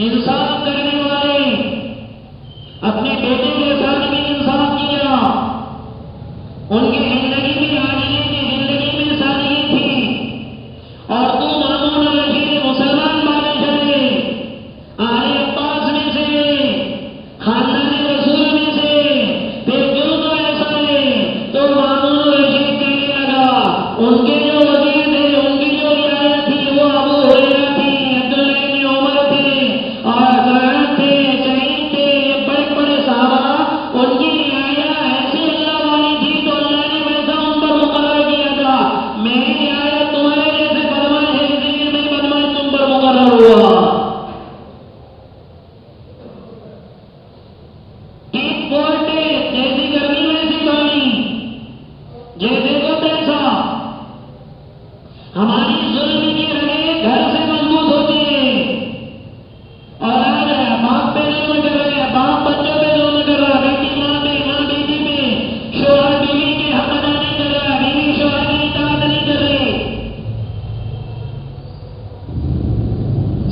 انصاف کرنے والے، اپنے بیٹے کے ساتھ بھی انصاف کیا، ان کی زندگی میں عاجزی کی زندگی میں سادگی تھی، اور تو مامون الرشید مسلمان بانے چلے، آل عباس میں سے، خاندان رسول میں سے، پھر کیوں تو ایسا ہے؟ تو مامون الرشید کہنے لگا ان کے جو وزیر تھے، ان کی جو رعایا تھی، وہ ابو ہریرہ تھی، عبداللہ بن عمر تھے، اور سعد تھے، سعید تھے، یہ بڑے بڑے صحابہ، ان کی رعایا ایسی اللہ والی تھی تو اللہ نے ویسا ان پر مقرر کیا تھا۔ میری رعایا تمہارے جیسے بدماش ہے، اس لیے میں بدماش تم پر مقرر ہوا۔ ٹھیک بولتے، جیسی گرمی ویسی پانی، جیسے کو تیسا۔ ہماری ظلم کی رگیں گھر سے مضبوط ہوتی ہے، اور آج باپ پہ ظلم کر رہے ہیں، باپ بچوں پہ ظلم کر رہا ہے، بیٹی ماں پہ، ماں بیٹی پہ، شوہر بیوی کے حق ادا نہیں کر رہا، بیوی شوہر کی اطاعت نہیں کر رہی،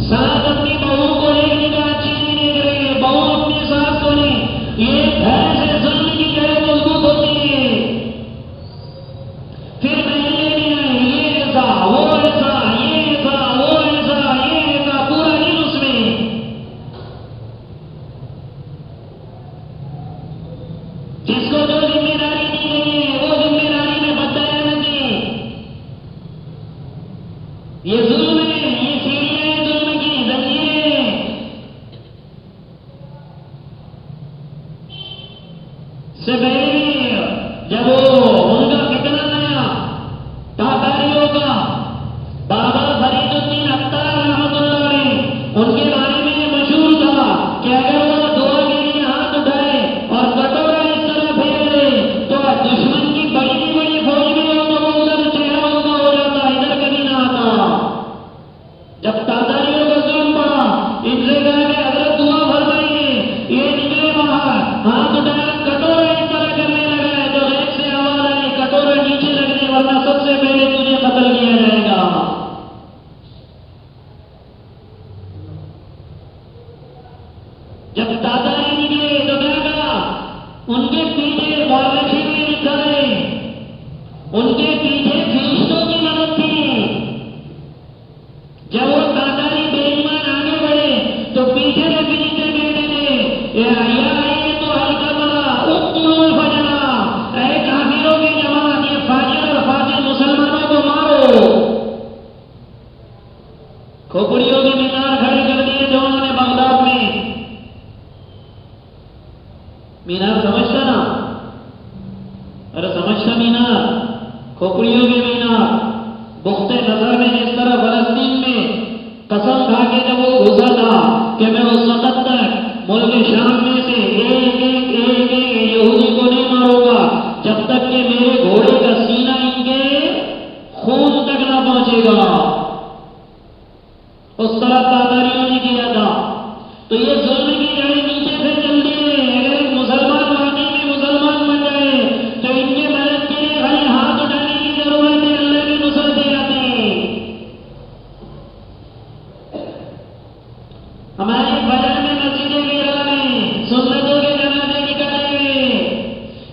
ساس اپنی بہو کو ایک نگاہ اچھی نہیں دیکھ رہی ہے، بہو اپنی ساس کو نہیں۔ یہ گھر سے ظلم کی جڑیں مضبوط ہوتی ہے۔ پھر محلے میں آئے، یہ ایسا، وہ ایسا، یہ ایسا، وہ ایسا، یہ ایسا، پورا دن اس میں۔ جس کو جو ذمہ داری دی گئی ہے، وہ ذمہ داری میں بددیانتی، یہ ظلم ہے، یہ سیڑھیاں ہیں ظلم کی، زنجیریں۔ سے پہلے بھی جب ان کا فتنہ آیا تاتاریوں کا، بابا فرید الدین اتار رحمۃ اللہ علیہ، ان کے بارے میں یہ مشہور تھا کہ اگر وہ دعا کے لیے ہاتھ اٹھائے اور کٹورا اس طرح پھیر دے تو دشمن کی بڑی بڑی فوج بھی ہو تو وہ ادھر چہرہ ان کا ہو جاتا، ادھر کبھی نہ آتا۔ جب تاتاریوں کا ظلم پڑا، ان سے کہا کہ حضرت دعا فرمائیے، یہ نکلے باہر، ہاتھ اٹھایا، کٹورا اس طرح کرنے لگا ہے تو غیب سے آواز آئی، کٹورا نیچے لگنے ورنہ سب سے پہلے تجھے قتل کیا جائے گا۔ جب تاتاری نکلے تو کیا کہا؟ ان کے پیچھے وارشی میں لکھا ہے، ان کے پیچھے فرشتوں کی مدد تھی۔ جب وہ تاتاری بے ایمان آگے بڑھے تو پیچھے سے فرشتے کہتے تھے، یا آئیے تو ہلکا بڑا اقتلوا الفجر، اے کافروں کی جماعت، یہ فاجر اور فاسق مسلمانوں کو مارو۔ کھوپڑیوں کے مینار کھڑے کر دیے تھے انہوں نے بغداد میں۔ مینار سمجھتا نا؟ ارے سمجھتا مینار، کھوپڑیوں کے مینار، بخت نظر میں جس طرح فلسطین میں قسم کھا کے جب وہ گھسا تھا کہ میں اس وقت تک ملک شام میں سے ایک یہودی کو نہیں ماروں گا جب تک کہ میرے گھوڑے کا سینہ ان کے خون تک نہ پہنچے گا، اس طرح تاتاریوں نے کیا تھا۔ تو یہ ظلم کی جڑیں نیچے سے چلتی ہے۔ اگر ایک مسلمان واقعی میں مسلمان بن جائے تو ان کے مدد کے لیے خالی ہاتھ اٹھانے کی ضرورت ہے، اللہ کی نصرت دی جاتی ہے۔ ہمارے فجر میں مسجد وغیرہ میں سنتوں کے جنازے نکالے گئے،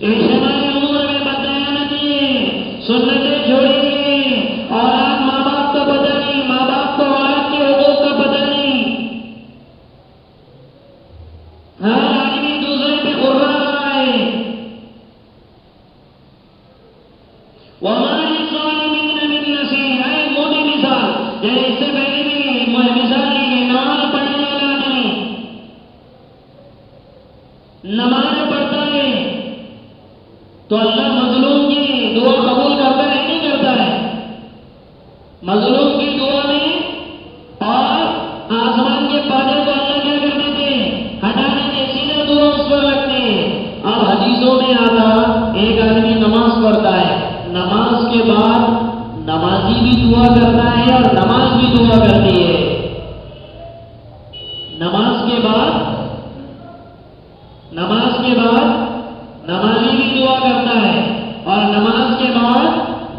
اجتماعی امور میں بددیانتی ہے، سنتیں چھوڑی گئی، اولاد ماں باپ کا پتہ نہیں، ماں باپ کو اولاد کے حقوق کا پتہ نہیں، ہر آدمی دوسرے پہ غرہ رہا ہے۔ وَمَا لِلظَّالِمِينَ مِن نَّصِيرٍ، اے موٹی مثال، جیسے اس سے پہلے بھی مثال لی ہے، نماز پڑھنے والا آدمی نماز پڑھتا ہے تو اللہ مظلوم کی دعا قبول کرتا ہے نہیں کرتا ہے؟ مظلوم کی دعا میں اور آسمان کے بادل کو اللہ کیا کرتے تھے؟ ہٹانے سے سیدھا دعا اس پر رکھتے ہیں۔ اب حدیثوں میں آتا ایک آدمی نماز پڑھتا ہے، نماز کے بعد نمازی بھی دعا کرتا ہے اور نماز بھی دعا کرتی ہے۔ نماز کے بعد نمازی بھی دعا کرتا ہے اور نماز کے بعد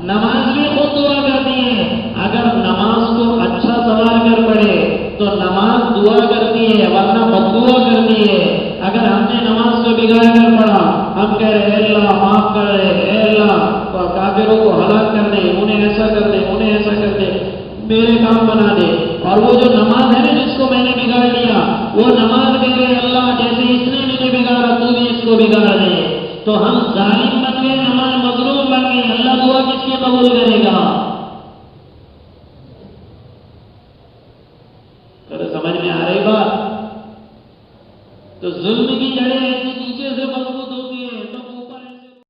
نماز بھی خود دعا کرتی ہے۔ اگر نماز کو اچھا سوار کر پڑھے تو نماز دعا کرتی ہے جا کر پڑھا، ہم کہہ رہے اے اللہ معاف کر رہے، اے اللہ کافروں کو ہلاک کر دے، انہیں ایسا کر دے، انہیں ایسا کر دے، میرے کام بنا دے. اور وہ جو نماز ہے نا جس کو میں نے بگاڑ لیا، وہ نماز کہہ رہے اللہ جیسے اس نے مجھے بگاڑا تو بھی اس کو بگاڑ دے. تو ہم ظالم بن گئے، نماز مظلوم بن گئی، اللہ دعا کس کی قبول کرے گا؟ سمجھ میں آ رہی بات؟ تو ظلم کی جڑیں ایسی